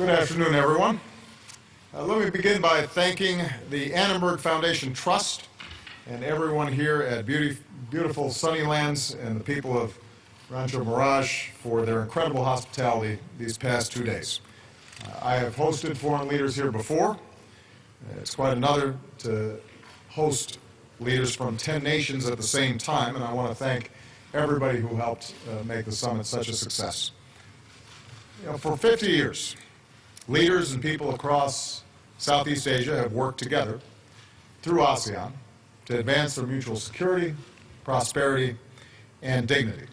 Good afternoon, everyone. Let me begin by thanking the Annenberg Foundation Trust and everyone here at beautiful Sunnylands and the people of Rancho Mirage for their incredible hospitality these past 2 days. I have hosted foreign leaders here before. It's quite another to host leaders from 10 nations at the same time, and I want to thank everybody who helped make the summit such a success. For 50 years, leaders and people across Southeast Asia have worked together through ASEAN to advance their mutual security, prosperity, and dignity.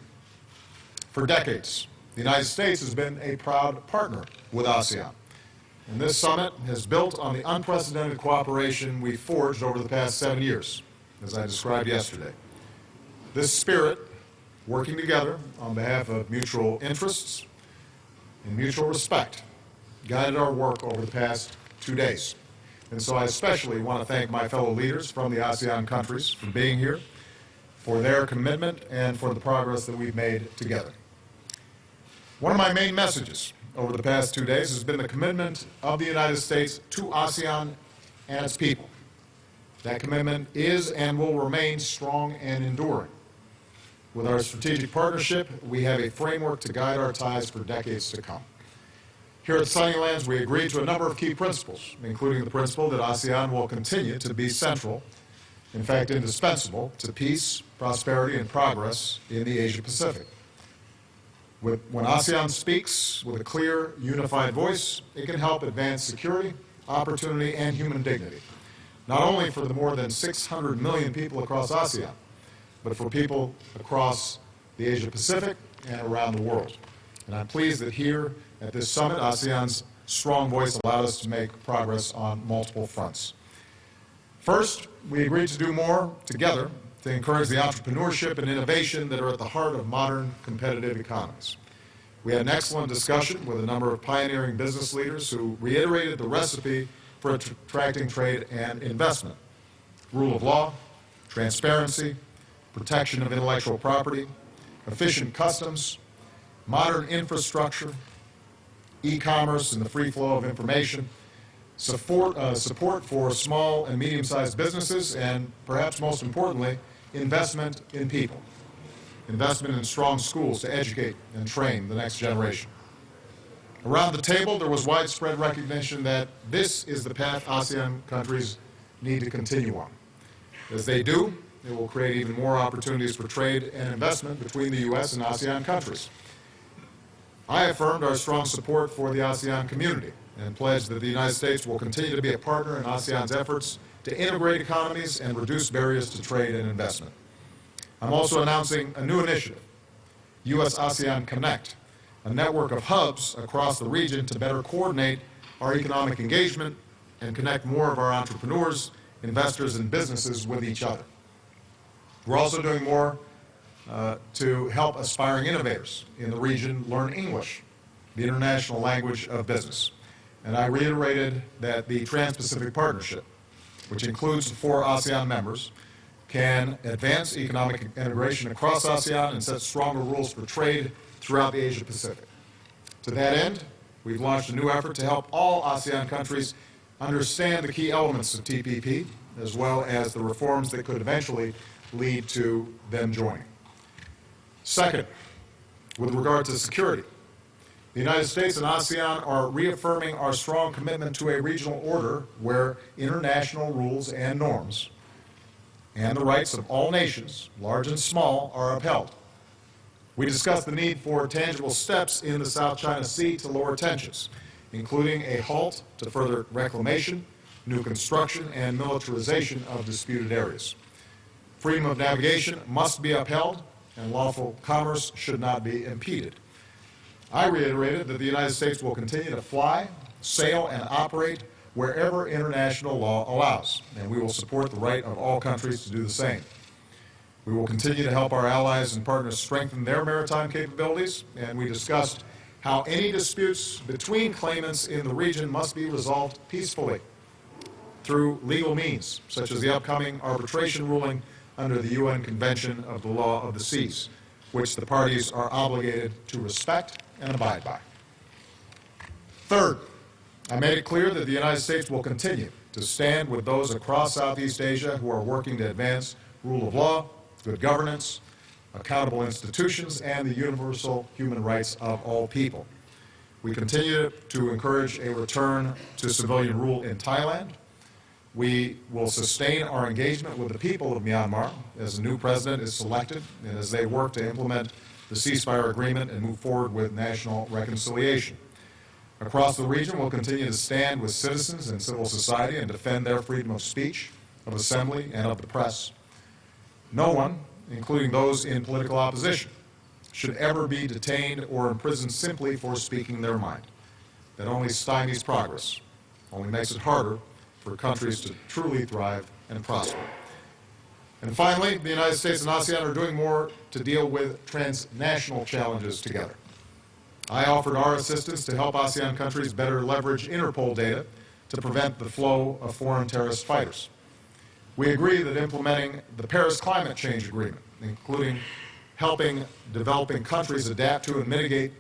For decades, the United States has been a proud partner with ASEAN, and this summit has built on the unprecedented cooperation we forged over the past 7 years, as I described yesterday. This spirit, working together on behalf of mutual interests and mutual respect, guided our work over the past 2 days. And so I especially want to thank my fellow leaders from the ASEAN countries for being here, for their commitment, and for the progress that we've made together. One of my main messages over the past 2 days has been the commitment of the United States to ASEAN and its people. That commitment is and will remain strong and enduring. With our strategic partnership, we have a framework to guide our ties for decades to come. Here at Sunnylands, we agreed to a number of key principles, including the principle that ASEAN will continue to be central, in fact indispensable, to peace, prosperity, and progress in the Asia-Pacific. When ASEAN speaks with a clear, unified voice, it can help advance security, opportunity, and human dignity, not only for the more than 600 million people across ASEAN, but for people across the Asia-Pacific and around the world. And I'm pleased that here at this summit, ASEAN's strong voice allowed us to make progress on multiple fronts. First, we agreed to do more together to encourage the entrepreneurship and innovation that are at the heart of modern competitive economies. We had an excellent discussion with a number of pioneering business leaders who reiterated the recipe for attracting trade and investment: rule of law, transparency, protection of intellectual property, efficient customs, modern infrastructure, e-commerce and the free flow of information, support for small and medium-sized businesses, and perhaps most importantly, investment in people, investment in strong schools to educate and train the next generation. Around the table, there was widespread recognition that this is the path ASEAN countries need to continue on. As they do, it will create even more opportunities for trade and investment between the U.S. and ASEAN countries. I affirmed our strong support for the ASEAN community and pledged that the United States will continue to be a partner in ASEAN's efforts to integrate economies and reduce barriers to trade and investment. I'm also announcing a new initiative, U.S.-ASEAN Connect, a network of hubs across the region to better coordinate our economic engagement and connect more of our entrepreneurs, investors, and businesses with each other. We're also doing more to help aspiring innovators in the region learn English, the international language of business. And I reiterated that the Trans-Pacific Partnership, which includes the 4 ASEAN members, can advance economic integration across ASEAN and set stronger rules for trade throughout the Asia-Pacific. To that end, we've launched a new effort to help all ASEAN countries understand the key elements of TPP, as well as the reforms that could eventually lead to them joining. Second, with regard to security, the United States and ASEAN are reaffirming our strong commitment to a regional order where international rules and norms and the rights of all nations, large and small, are upheld. We discussed the need for tangible steps in the South China Sea to lower tensions, including a halt to further reclamation, new construction, and militarization of disputed areas. Freedom of navigation must be upheld, and lawful commerce should not be impeded. I reiterated that the United States will continue to fly, sail, and operate wherever international law allows, and we will support the right of all countries to do the same. We will continue to help our allies and partners strengthen their maritime capabilities, and we discussed how any disputes between claimants in the region must be resolved peacefully through legal means, such as the upcoming arbitration ruling under the UN Convention of the Law of the Seas, which the parties are obligated to respect and abide by. Third, I made it clear that the United States will continue to stand with those across Southeast Asia who are working to advance rule of law, good governance, accountable institutions, and the universal human rights of all people. We continue to encourage a return to civilian rule in Thailand. We will sustain our engagement with the people of Myanmar as a new president is selected and as they work to implement the ceasefire agreement and move forward with national reconciliation. Across the region, we'll continue to stand with citizens and civil society and defend their freedom of speech, of assembly, and of the press. No one, including those in political opposition, should ever be detained or imprisoned simply for speaking their mind. That only stymies progress, only makes it harder for countries to truly thrive and prosper. And finally, the United States and ASEAN are doing more to deal with transnational challenges together. I offered our assistance to help ASEAN countries better leverage Interpol data to prevent the flow of foreign terrorist fighters. We agree that implementing the Paris Climate Change Agreement, including helping developing countries adapt to and mitigate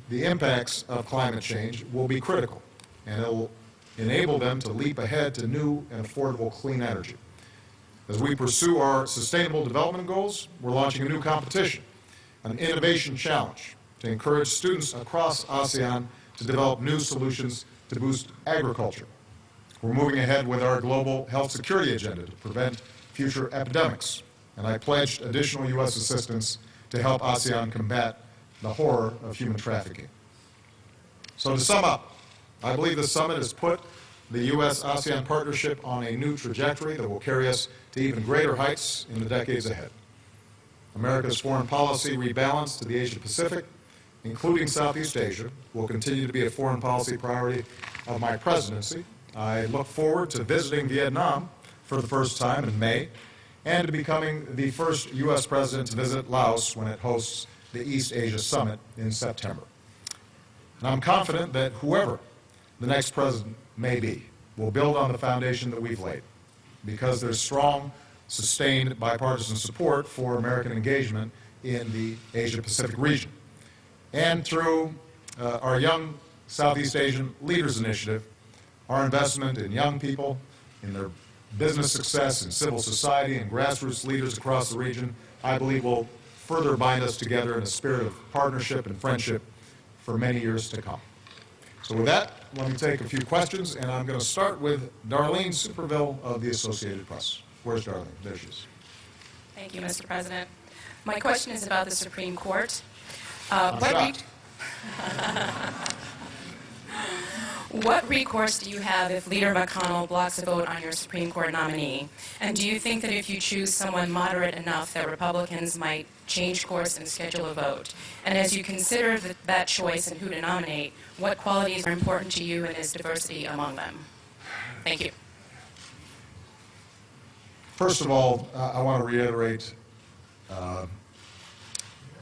the impacts of climate change, will be critical, and it will enable them to leap ahead to new and affordable clean energy. As we pursue our sustainable development goals, we're launching a new competition, an innovation challenge, to encourage students across ASEAN to develop new solutions to boost agriculture. We're moving ahead with our global health security agenda to prevent future epidemics, and I pledged additional U.S. assistance to help ASEAN combat the horror of human trafficking. So to sum up, I believe this summit has put the U.S.-ASEAN partnership on a new trajectory that will carry us to even greater heights in the decades ahead. America's foreign policy rebalance to the Asia-Pacific, including Southeast Asia, will continue to be a foreign policy priority of my presidency. I look forward to visiting Vietnam for the first time in May and to becoming the first U.S. president to visit Laos when it hosts the East Asia Summit in September. And I'm confident that whoever the next president may be will build on the foundation that we've laid, because there's strong, sustained bipartisan support for American engagement in the Asia-Pacific region. And through our Young Southeast Asian Leaders Initiative, our investment in young people, in their business success, in civil society, and grassroots leaders across the region, I believe will further bind us together in a spirit of partnership and friendship for many years to come. So with that, let me take a few questions, and I'm going to start with Darlene Superville of the Associated Press. Where's Darlene? There she is. Thank you, Mr. President. My question is about the Supreme Court. What recourse do you have if Leader McConnell blocks a vote on your Supreme Court nominee? And do you think that if you choose someone moderate enough that Republicans might change course and schedule a vote? And as you consider that choice and who to nominate, what qualities are important to you and is diversity among them? Thank you. First of all, I want to reiterate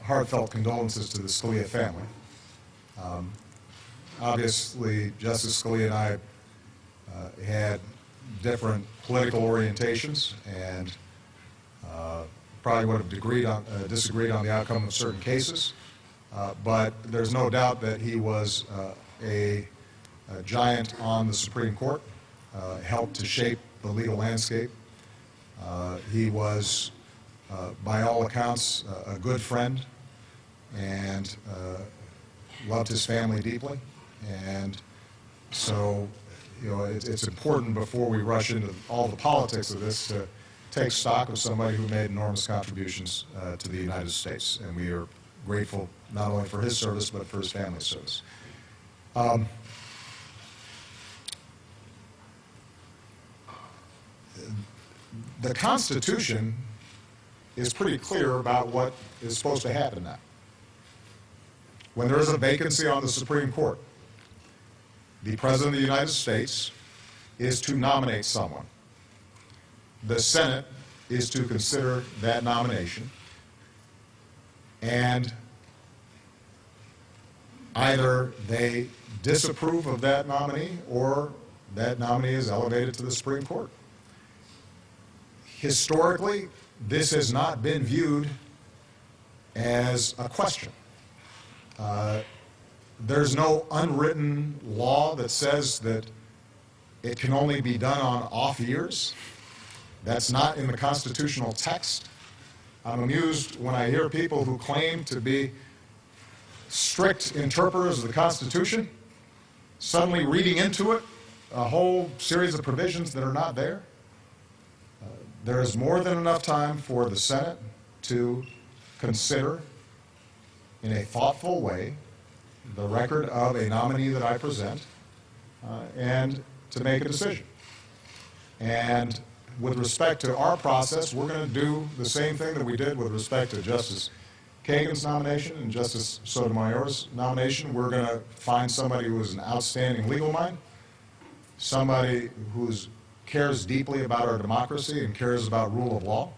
heartfelt condolences to the Scalia family. Obviously, Justice Scalia and I had different political orientations and probably would have disagreed on the outcome of certain cases, but there's no doubt that he was a giant on the Supreme Court, helped to shape the legal landscape. He was, by all accounts, a good friend and loved his family deeply. And so, you know, it's important before we rush into all the politics of this to take stock of somebody who made enormous contributions to the United States. And we are grateful not only for his service, but for his family's service. The Constitution is pretty clear about what is supposed to happen now. When there is a vacancy on the Supreme Court, the President of the United States is to nominate someone. The Senate is to consider that nomination, and either they disapprove of that nominee or that nominee is elevated to the Supreme Court. Historically, this has not been viewed as a question. There's no unwritten law that says that it can only be done on off years. That's not in the constitutional text. I'm amused when I hear people who claim to be strict interpreters of the Constitution suddenly reading into it a whole series of provisions that are not there. There is more than enough time for the Senate to consider in a thoughtful way the record of a nominee that I present and to make a decision. And with respect to our process, we're going to do the same thing that we did with respect to Justice Kagan's nomination and Justice Sotomayor's nomination. We're going to find somebody who is an outstanding legal mind, somebody who cares deeply about our democracy and cares about rule of law.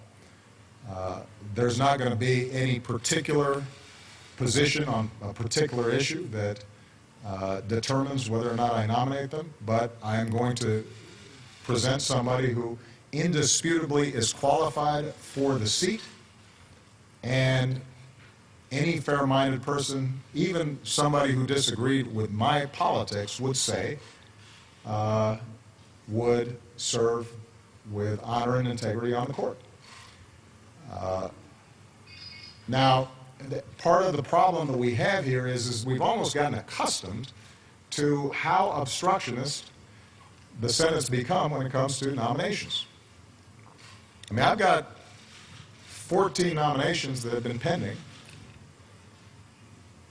There's not going to be any particular position on a particular issue that determines whether or not I nominate them, but I am going to present somebody who indisputably is qualified for the seat, and any fair-minded person, even somebody who disagreed with my politics, would say would serve with honor and integrity on the court. Now, part of the problem that we have here is we've almost gotten accustomed to how obstructionist the Senate's become when it comes to nominations. I mean, I've got 14 nominations that have been pending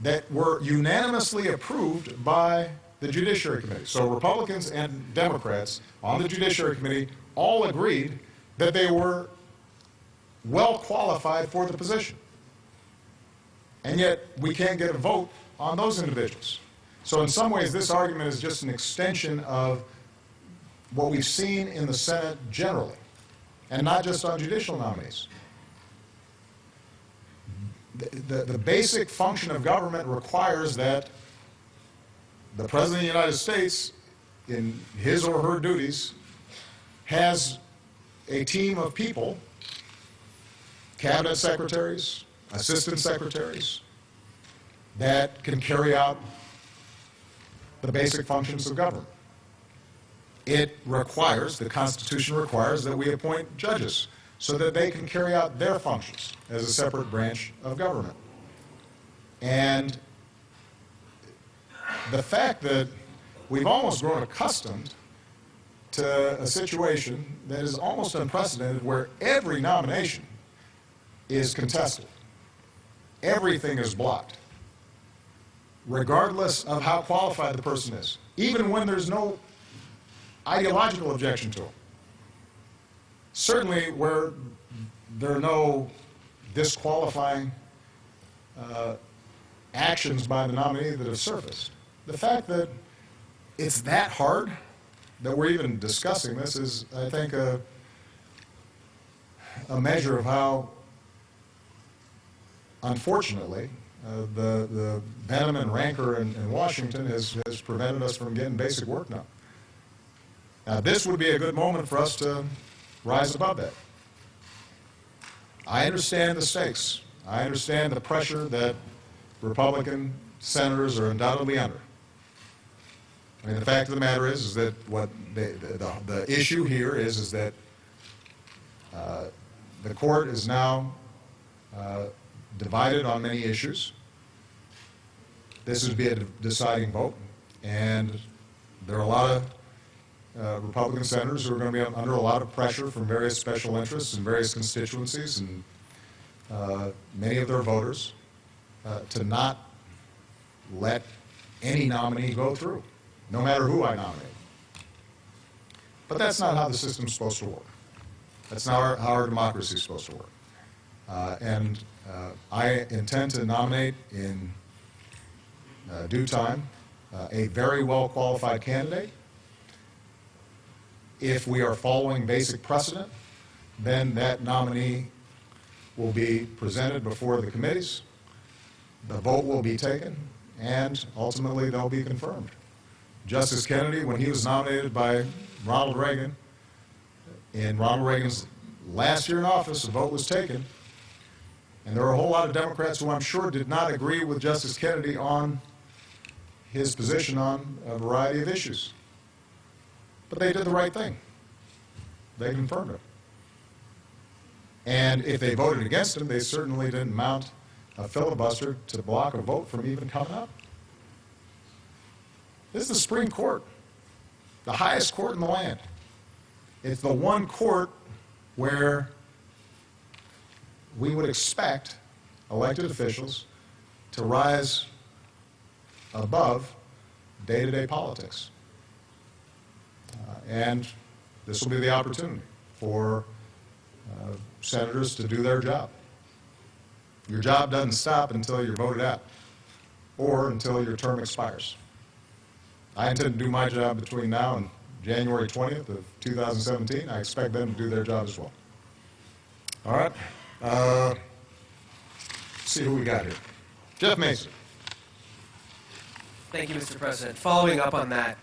that were unanimously approved by the Judiciary Committee. So Republicans and Democrats on the Judiciary Committee all agreed that they were well qualified for the position. And yet we can't get a vote on those individuals. So in some ways this argument is just an extension of what we've seen in the Senate generally, and not just on judicial nominees. The basic function of government requires that the President of the United States, in his or her duties, has a team of people, cabinet secretaries, assistant secretaries, that can carry out the basic functions of government. It requires, the Constitution requires, that we appoint judges so that they can carry out their functions as a separate branch of government. And the fact that we've almost grown accustomed to a situation that is almost unprecedented, where every nomination is contested. Everything is blocked, regardless of how qualified the person is, even when there's no ideological objection to them. Certainly where there are no disqualifying actions by the nominee that have surfaced. The fact that it's that hard that we're even discussing this is, I think, a measure of how, unfortunately, the venom and rancor in Washington has prevented us from getting basic work done. Now, this would be a good moment for us to rise above that. I understand the stakes. I understand the pressure that Republican senators are undoubtedly under. I mean, the fact of the matter is that what the issue here is that the court is now divided on many issues. This would be a deciding vote, and there are a lot of Republican senators who are going to be under a lot of pressure from various special interests and various constituencies and many of their voters to not let any nominee go through, no matter who I nominate. But that's not how the system's supposed to work. That's not how our democracy is supposed to work. I intend to nominate in due time a very well-qualified candidate. If we are following basic precedent, then that nominee will be presented before the committees, the vote will be taken, and ultimately they'll be confirmed. Justice Kennedy, when he was nominated by Ronald Reagan, in Ronald Reagan's last year in office, a vote was taken, and there were a whole lot of Democrats who I'm sure did not agree with Justice Kennedy on his position on a variety of issues. But they did the right thing. They confirmed it. And if they voted against him, they certainly didn't mount a filibuster to block a vote from even coming up. This is the Supreme Court, the highest court in the land. It's the one court where we would expect elected officials to rise above day-to-day politics. And this will be the opportunity for senators to do their job. Your job doesn't stop until you're voted out or until your term expires. I intend to do my job between now and January 20th of 2017. I expect them to do their job as well. All right. Let's see who we got here. Jeff Mason. Thank you, Mr. President. Following up on that,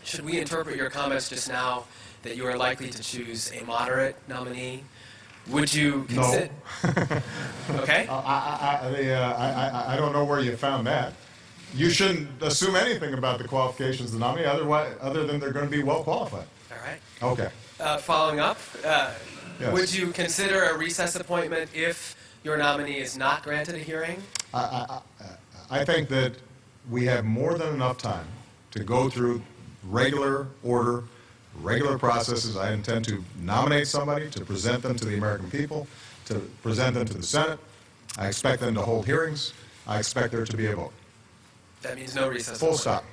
should we interpret your comments just now that you are likely to choose a moderate nominee? Would you consider? No. Okay. I don't know where you found that. You shouldn't assume anything about the qualifications of the nominee, other than they're going to be well qualified. All right. Okay. Following up, Yes. would you consider a recess appointment if your nominee is not granted a hearing? I think that we have more than enough time to go through regular order, regular processes. I intend to nominate somebody, to present them to the American people, to present them to the Senate. I expect them to hold hearings. I expect there to be a vote. That means no recess Full appointment. stop.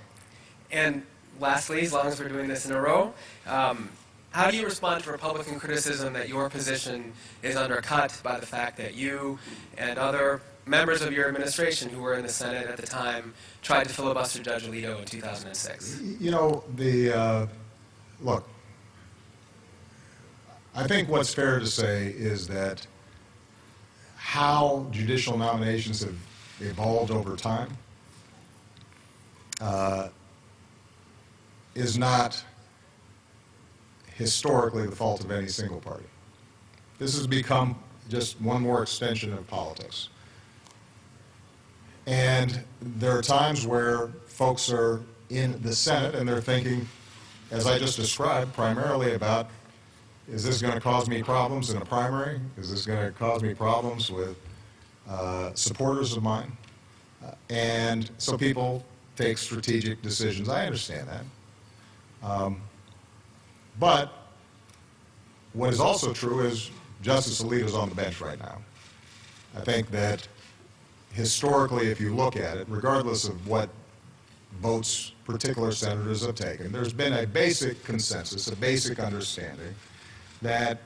And lastly, as long as we're doing this in a row, how do you respond to Republican criticism that your position is undercut by the fact that you and other members of your administration who were in the Senate at the time tried to filibuster Judge Alito in 2006? You know, look, I think what's fair to say is that how judicial nominations have evolved over time is not historically the fault of any single party. This has become just one more extension of politics. And there are times where folks are in the Senate and they're thinking, as I just described, primarily about, is this going to cause me problems in a primary? Is this going to cause me problems with supporters of mine? And so people take strategic decisions. I understand that. But what is also true is Justice Alito is on the bench right now. I think that historically, if you look at it, regardless of what votes particular senators have taken, there's been a basic consensus, a basic understanding that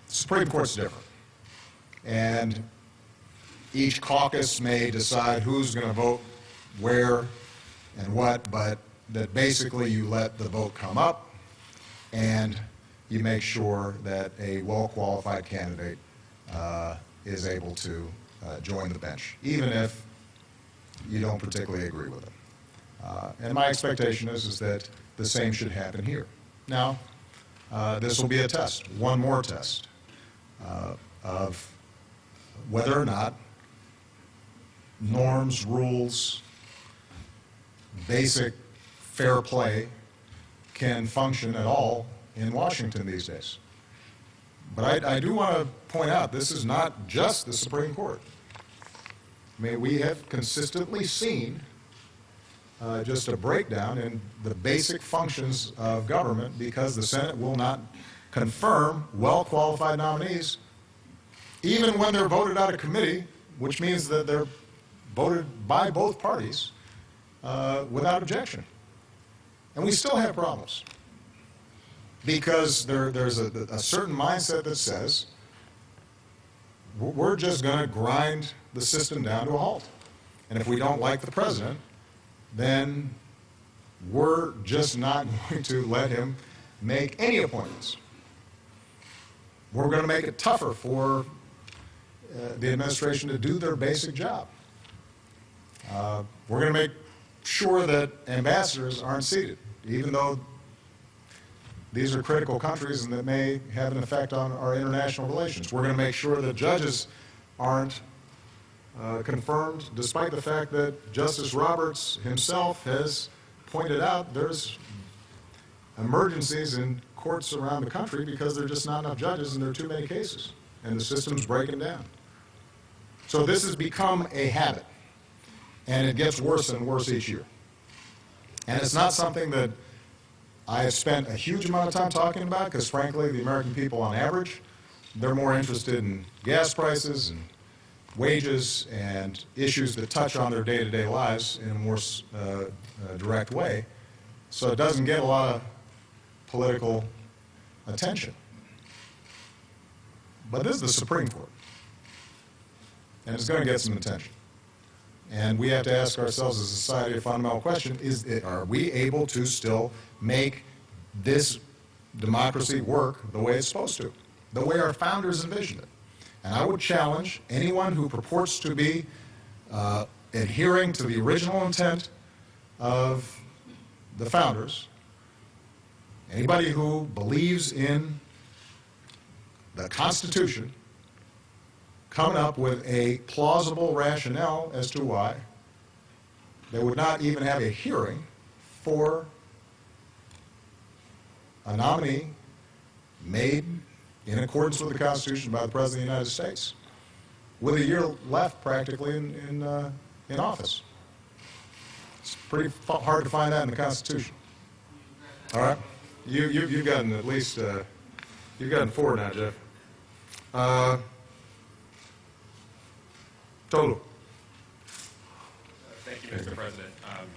the Supreme Court's different. And each caucus may decide who's going to vote where and what, but that basically you let the vote come up and you make sure that a well-qualified candidate is able to join the bench, even if you don't particularly agree with them. And my expectation is that the same should happen here. Now, this will be a test, one more test, of whether or not norms, rules, basic fair play can function at all in Washington these days. But I do want to point out, this is not just the Supreme Court. I mean, we have consistently seen just a breakdown in the basic functions of government because the Senate will not confirm well-qualified nominees, even when they're voted out of committee, which means that they're voted by both parties without objection. And we still have problems because there's a certain mindset that says we're just going to grind the system down to a halt. And if we don't like the president, then we're just not going to let him make any appointments. We're going to make it tougher for the administration to do their basic job. We're going to make sure that ambassadors aren't seated, even though these are critical countries and that may have an effect on our international relations. We're going to make sure that judges aren't confirmed, despite the fact that Justice Roberts himself has pointed out there's emergencies in courts around the country because there are just not enough judges and there are too many cases, and the system's breaking down. So this has become a habit, and it gets worse and worse each year. And it's not something that I have spent a huge amount of time talking about, because frankly, the American people on average, they're more interested in gas prices and wages and issues that touch on their day-to-day lives in a more direct way. So it doesn't get a lot of political attention. But this is the Supreme Court, and it's going to get some attention. And we have to ask ourselves as a society a fundamental question, are we able to still make this democracy work the way it's supposed to, the way our founders envisioned it? And I would challenge anyone who purports to be adhering to the original intent of the founders, anybody who believes in the Constitution, coming up with a plausible rationale as to why they would not even have a hearing for a nominee made in accordance with the Constitution by the President of the United States, with a year left practically in office. It's pretty hard to find that in the Constitution. All right? You've gotten at least, you've gotten 4 now, Jeff. Total. Thank you, Mr. President.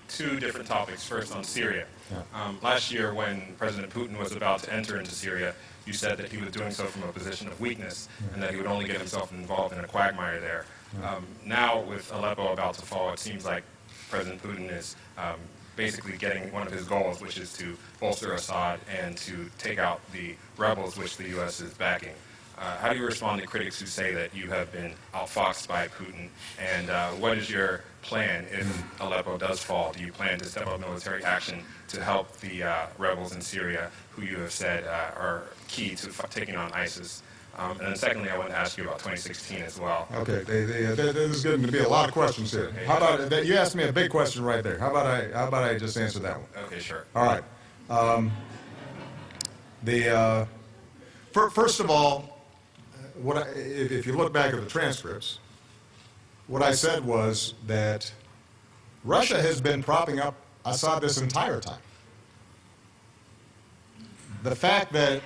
2 different topics. First on Syria. Yeah. Last year when President Putin was about to enter into Syria, you said that he was doing so from a position of weakness and that he would only get himself involved in a quagmire there. Now with Aleppo about to fall, it seems like President Putin is basically getting one of his goals, which is to bolster Assad and to take out the rebels which the U.S. is backing. How do you respond to critics who say that you have been outfoxed by Putin? And what is your plan if Aleppo does fall? Do you plan to step up military action to help the rebels in Syria, who you have said are key to taking on ISIS? And then secondly, I wanted to ask you about 2016 as well. Okay, there's going to be a lot of questions here. How about you asked me a big question right there? How about I just answer that one? Okay, sure. All right. First of all, if you look back at the transcripts, what I said was that Russia has been propping up Assad this entire time. The fact that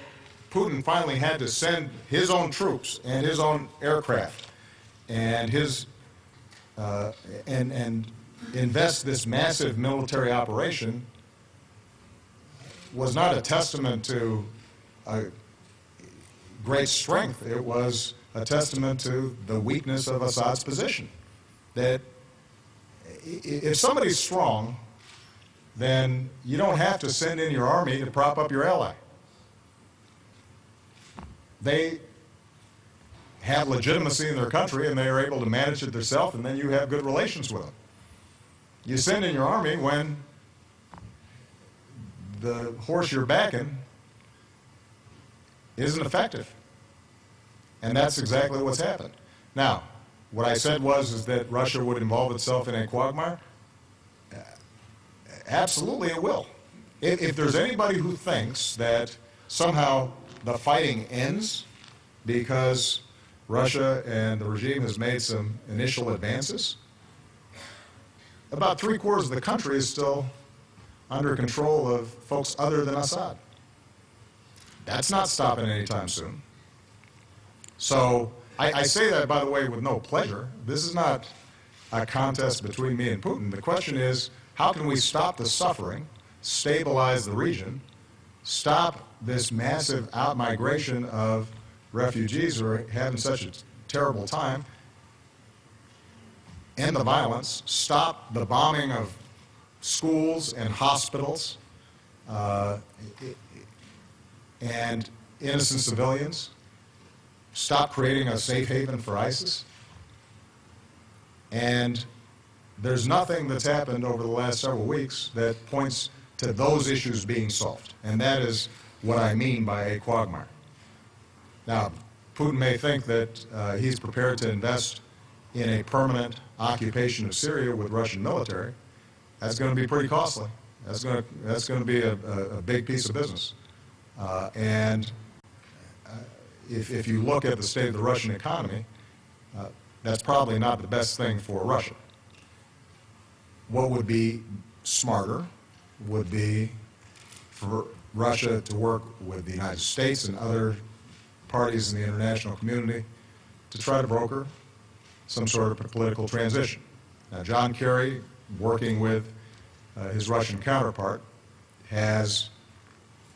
Putin finally had to send his own troops and his own aircraft and and invest this massive military operation was not a testament to great strength. It was a testament to the weakness of Assad's position. That if somebody's strong, then you don't have to send in your army to prop up your ally. They have legitimacy in their country and they are able to manage it themselves, and then you have good relations with them. You send in your army when the horse you're backing isn't effective. And that's exactly what's happened. Now, what I said is that Russia would involve itself in a quagmire. Absolutely it will. If there's anybody who thinks that somehow the fighting ends because Russia and the regime has made some initial advances, about 3/4 of the country is still under control of folks other than Assad. That's not stopping anytime soon. So I say that, by the way, with no pleasure. This is not a contest between me and Putin. The question is, how can we stop the suffering, stabilize the region, stop this massive out-migration of refugees who are having such a terrible time, end the violence, stop the bombing of schools and hospitals and innocent civilians, stop creating a safe haven for ISIS. And there's nothing that's happened over the last several weeks that points to those issues being solved. And that is what I mean by a quagmire. Now, Putin may think that he's prepared to invest in a permanent occupation of Syria with Russian military, that's going to be pretty costly. That's going to be a big piece of business. And if you look at the state of the Russian economy, that's probably not the best thing for Russia. What would be smarter would be for Russia to work with the United States and other parties in the international community to try to broker some sort of political transition. Now, John Kerry, working with his Russian counterpart, has,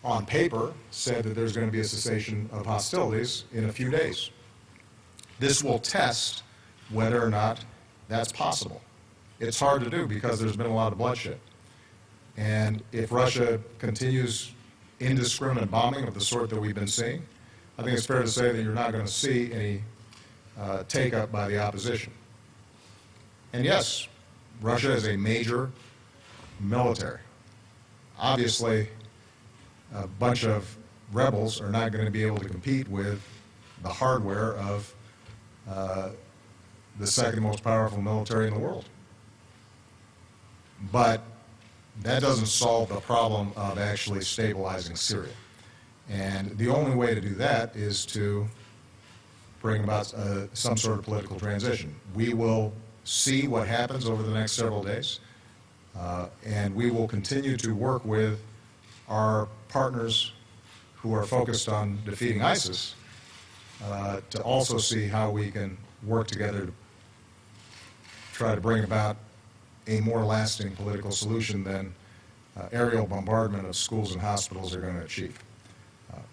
on paper, said that there's going to be a cessation of hostilities in a few days. This will test whether or not that's possible. It's hard to do because there's been a lot of bloodshed. And if Russia continues indiscriminate bombing of the sort that we've been seeing, I think it's fair to say that you're not going to see any take-up by the opposition. And yes, Russia is a major military. Obviously, a bunch of rebels are not going to be able to compete with the hardware of the second most powerful military in the world. But that doesn't solve the problem of actually stabilizing Syria. And the only way to do that is to bring about some sort of political transition. We will see what happens over the next several days, and we will continue to work with our partners who are focused on defeating ISIS to also see how we can work together to try to bring about a more lasting political solution than aerial bombardment of schools and hospitals are going to achieve.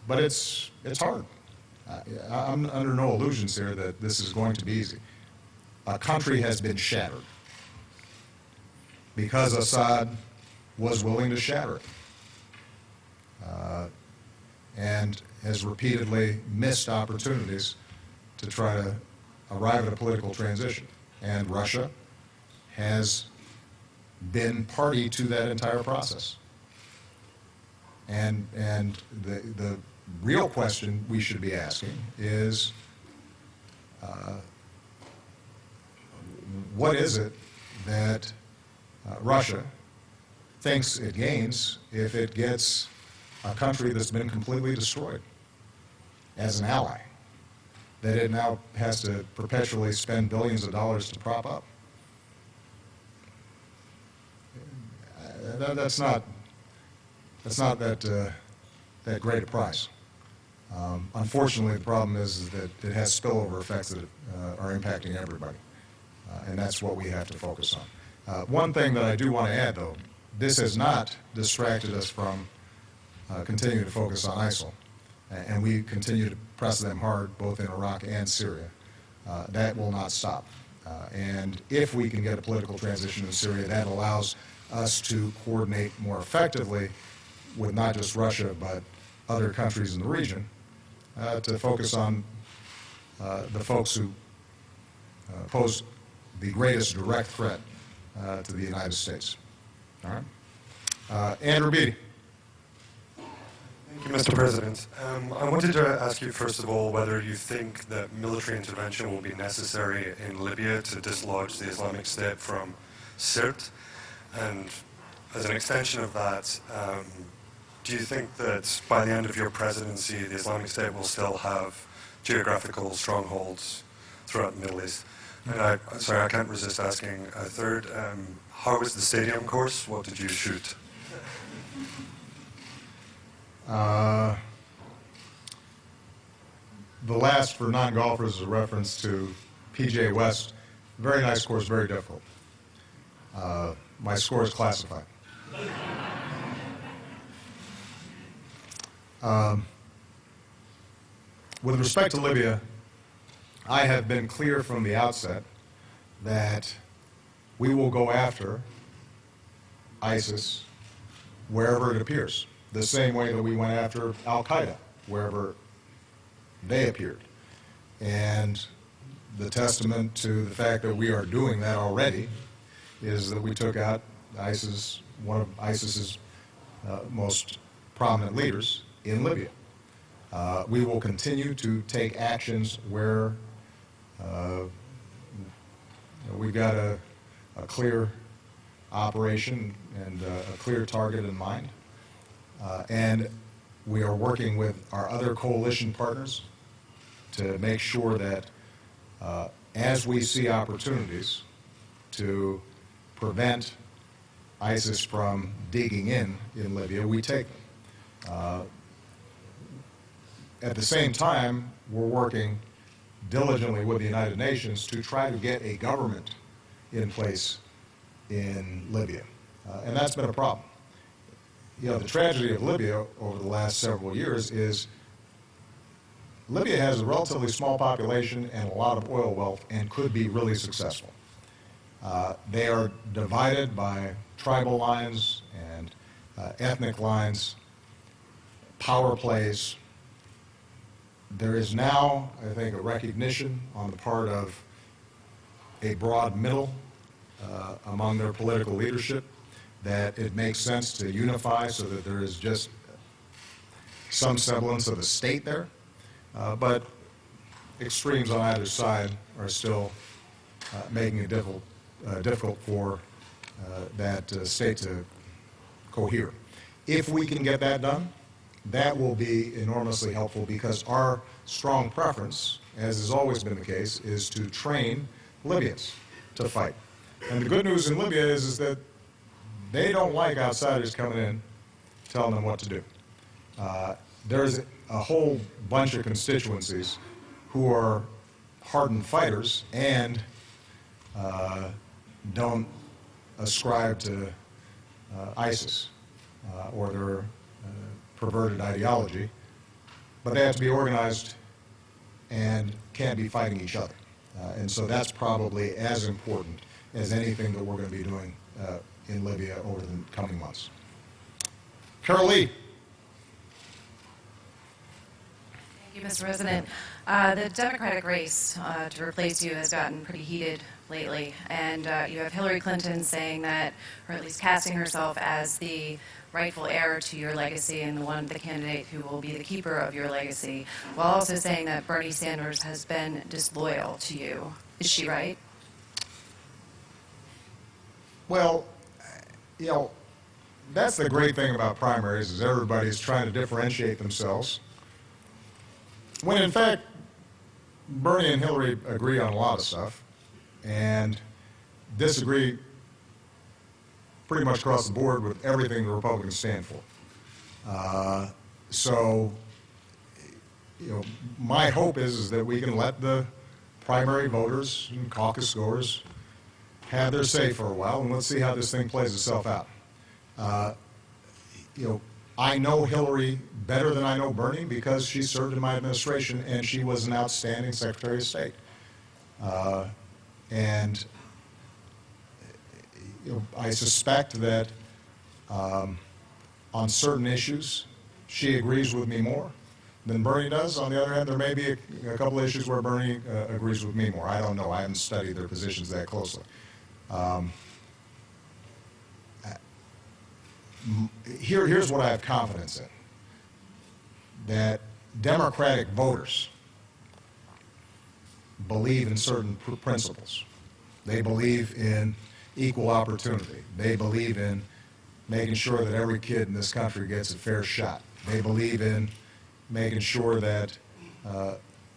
But it's hard. I'm under no illusions here that this is going to be easy. A country has been shattered because Assad was willing to shatter it and has repeatedly missed opportunities to try to arrive at a political transition. And Russia has been party to that entire process. And the real question we should be asking is, what is it that Russia thinks it gains if it gets a country that's been completely destroyed as an ally, that it now has to perpetually spend billions of dollars to prop up? That's not that great a price. Unfortunately, the problem is that it has spillover effects that are impacting everybody, and that's what we have to focus on. One thing that I do want to add, though, this has not distracted us from continuing to focus on ISIL, and we continue to press them hard both in Iraq and Syria. That will not stop. And if we can get a political transition in Syria, that allows us to coordinate more effectively with not just Russia, but other countries in the region, to focus on the folks who pose the greatest direct threat to the United States. All right? Andrew Beatty. Thank you, Mr. President. I wanted to ask you, first of all, whether you think that military intervention will be necessary in Libya to dislodge the Islamic State from Sirte. And as an extension of that, do you think that by the end of your presidency, the Islamic State will still have geographical strongholds throughout the Middle East? And I can't resist asking a third. How was the stadium course? What did you shoot? The last, for non-golfers, is a reference to PGA West. Very nice course, very difficult. My score is classified. With respect to Libya, I have been clear from the outset that we will go after ISIS wherever it appears, the same way that we went after al-Qaeda wherever they appeared. And the testament to the fact that we are doing that already is that we took out ISIS, one of ISIS's most prominent leaders in Libya. We will continue to take actions where We've got a clear operation and a clear target in mind. And we are working with our other coalition partners to make sure that as we see opportunities to prevent ISIS from digging in Libya, we take them. At the same time, we're working diligently with the United Nations to try to get a government in place in Libya. And that's been a problem. You know, the tragedy of Libya over the last several years is Libya has a relatively small population and a lot of oil wealth and could be really successful. They are divided by tribal lines and ethnic lines, power plays. There is now, I think, a recognition on the part of a broad middle among their political leadership that it makes sense to unify so that there is just some semblance of a state there. But extremes on either side are still making it difficult for that state to cohere. If we can get that done, that will be enormously helpful because our strong preference, as has always been the case, is to train Libyans to fight. And the good news in Libya is that they don't like outsiders coming in telling them what to do. There's a whole bunch of constituencies who are hardened fighters and don't ascribe to ISIS or their perverted ideology, but they have to be organized and can't be fighting each other. And so that's probably as important as anything that we're going to be doing in Libya over the coming months. Carol Lee. Thank you, Mr. President. The Democratic race to replace you has gotten pretty heated lately, and you have Hillary Clinton saying that, or at least casting herself as the rightful heir to your legacy and the candidate who will be the keeper of your legacy, while also saying that Bernie Sanders has been disloyal to you. Is she right? Well, you know, that's the great thing about primaries is everybody's trying to differentiate themselves. When in fact, Bernie and Hillary agree on a lot of stuff and disagree pretty much across the board with everything the Republicans stand for. So, you know, my hope is that we can let the primary voters and caucus goers have their say for a while, and let's see how this thing plays itself out. You know, I know Hillary better than I know Bernie because she served in my administration and she was an outstanding Secretary of State. And you know, I suspect that on certain issues she agrees with me more than Bernie does. On the other hand, there may be a couple of issues where Bernie agrees with me more. I don't know. I haven't studied their positions that closely. Here's what I have confidence in, that Democratic voters believe in certain principles. They believe in equal opportunity. They believe in making sure that every kid in this country gets a fair shot. They believe in making sure that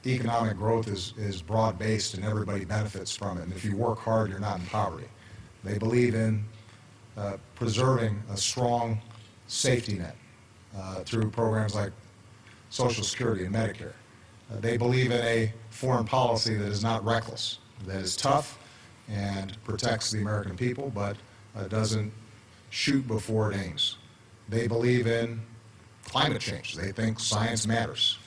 economic growth is broad-based and everybody benefits from it. And if you work hard, you're not in poverty. They believe in preserving a strong safety net through programs like Social Security and Medicare. They believe in a foreign policy that is not reckless, that is tough and protects the American people, but doesn't shoot before it aims. They believe in climate change. They think science matters.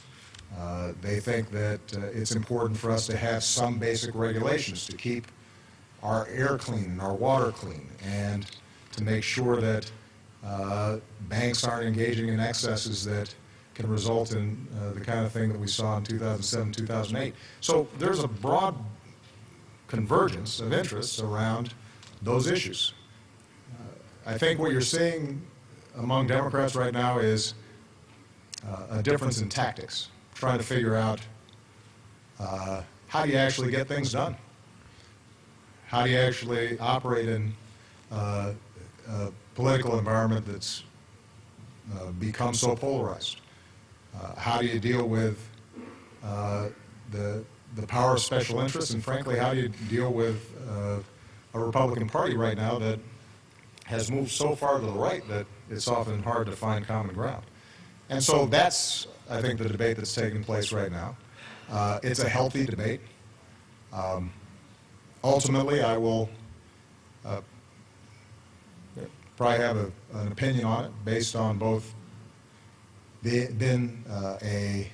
They think that it's important for us to have some basic regulations to keep our air clean and our water clean, and to make sure that banks aren't engaging in excesses that can result in the kind of thing that we saw in 2007, 2008. So there's a broad convergence of interests around those issues. I think what you're seeing among Democrats right now is a difference in tactics, trying to figure out how do you actually get things done? How do you actually operate in a political environment that's become so polarized? How do you deal with the power of special interests, and frankly, how do you deal with a Republican Party right now that has moved so far to the right that it's often hard to find common ground? And so that's, I think, the debate that's taking place right now. It's a healthy debate. Ultimately, I will probably have an opinion on it based on both being a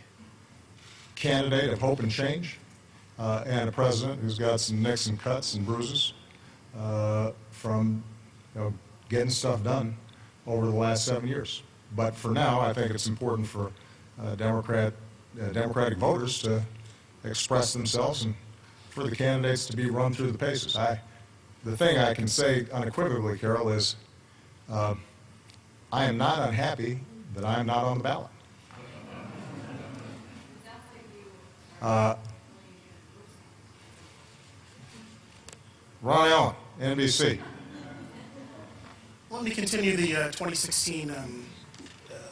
candidate of hope and change and a president who's got some nicks and cuts and bruises from getting stuff done over the last 7 years. But for now, I think it's important for Democratic voters to express themselves and for the candidates to be run through the paces. The thing I can say unequivocally, Carol, is I am not unhappy that I am not on the ballot. Ron Allen, NBC. Let me continue the 2016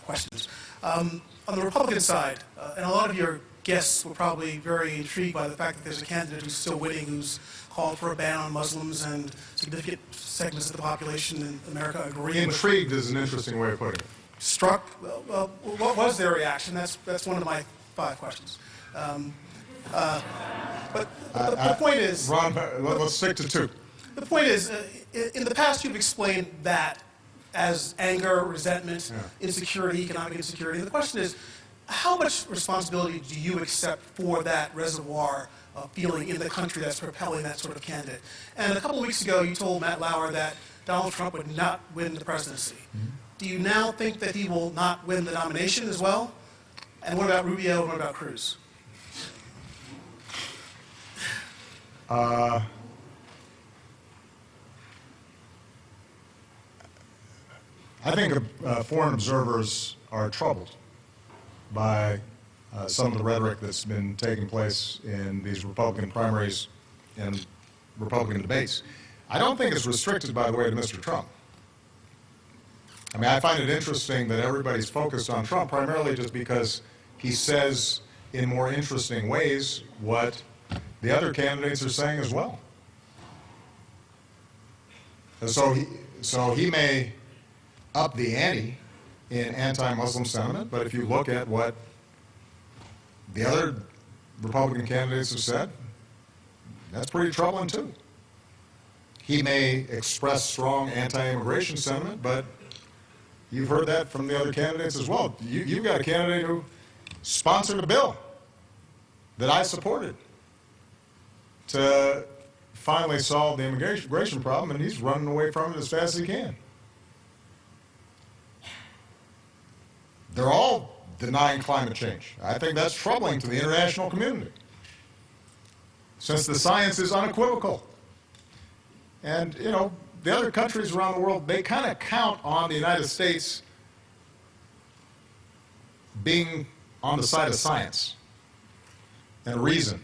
questions. On the Republican side, and a lot of your guests were probably very intrigued by the fact that there's a candidate who's still winning, who's called for a ban on Muslims, and significant segments of the population in America agree. Intrigued is an interesting way of putting it. Struck. Well, what was their reaction? That's one of my 5 questions. But the point is, Ron, let's stick to 2. the point is, in the past you've explained that as anger, resentment, insecurity, economic insecurity. The question is, how much responsibility do you accept for that reservoir of feeling in the country that's propelling that sort of candidate? And a couple of weeks ago, you told Matt Lauer that Donald Trump would not win the presidency. Do you now think that he will not win the nomination as well? And what about Rubio and what about Cruz? I think foreign observers are troubled by some of the rhetoric that's been taking place in these Republican primaries and Republican debates. I don't think it's restricted, by the way, to Mr. Trump. I mean, I find it interesting that everybody's focused on Trump primarily just because he says in more interesting ways what the other candidates are saying as well. And so he may up the ante in anti-Muslim sentiment, but if you look at what the other Republican candidates have said, that's pretty troubling too. He may express strong anti-immigration sentiment, but you've heard that from the other candidates as well. You've got a candidate who sponsored a bill that I supported to finally solve the immigration problem, and he's running away from it as fast as he can. They're all denying climate change. I think that's troubling to the international community, since the science is unequivocal. And, you know, the other countries around the world, they kind of count on the United States being on the side of science and reason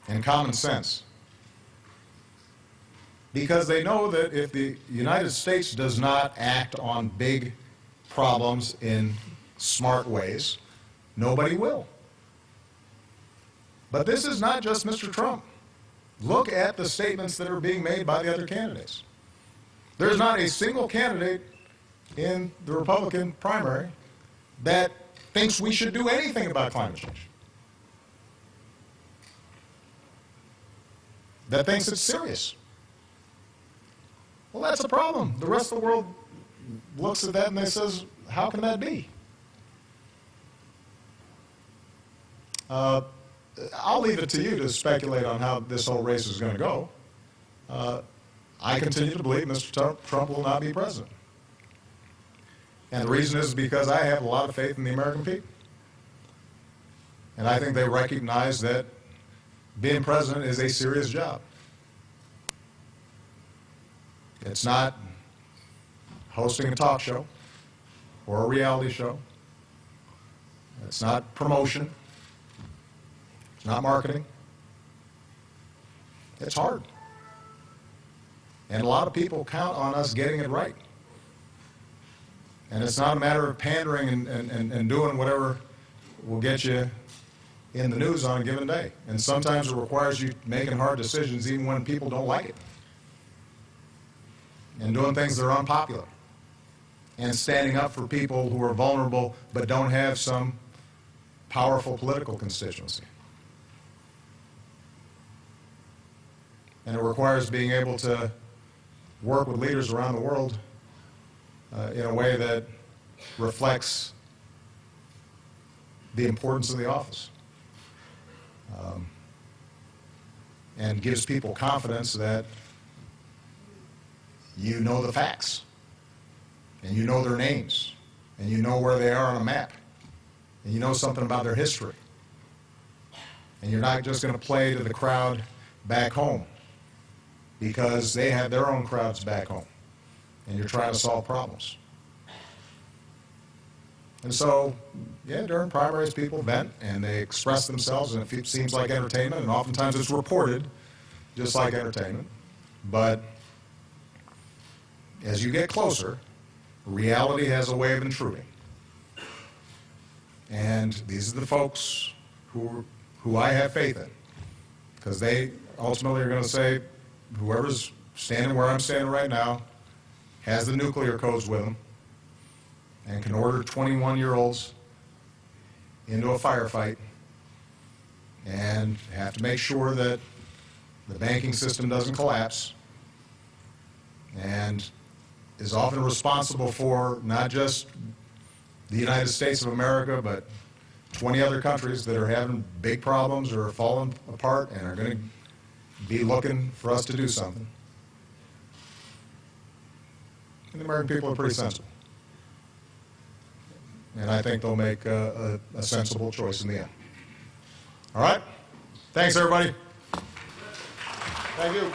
and common sense, because they know that if the United States does not act on big problems in smart ways, nobody will. But this is not just Mr. Trump. Look at the statements that are being made by the other candidates. There's not a single candidate in the Republican primary that thinks we should do anything about climate change, that thinks it's serious. Well, that's a problem. The rest of the world looks at that and they says, how can that be? I'll leave it to you to speculate on how this whole race is going to go. I continue to believe Mr. Trump will not be president. And the reason is because I have a lot of faith in the American people. And I think they recognize that being president is a serious job. It's not hosting a talk show or a reality show. It's not promotion. It's not marketing. It's hard. And a lot of people count on us getting it right. And it's not a matter of pandering and doing whatever will get you in the news on a given day. And sometimes it requires you making hard decisions even when people don't like it. And doing things that are unpopular. And standing up for people who are vulnerable but don't have some powerful political constituency. And it requires being able to work with leaders around the world in a way that reflects the importance of the office. And gives people confidence that you know the facts, and you know their names, and you know where they are on a map, and you know something about their history. And you're not just going to play to the crowd back home, because they have their own crowds back home, and you're trying to solve problems. And so, yeah, during primaries, people vent, and they express themselves, and it seems like entertainment, and oftentimes it's reported just like entertainment. But as you get closer, reality has a way of intruding. And these are the folks who I have faith in, because they ultimately are going to say, whoever's standing where I'm standing right now has the nuclear codes with them and can order 21-year-olds into a firefight and have to make sure that the banking system doesn't collapse, and is often responsible for not just the United States of America, but 20 other countries that are having big problems or are falling apart and are going to be looking for us to do something. And the American people are pretty sensible. And I think they'll make a sensible choice in the end. All right? Thanks, everybody. Thank you.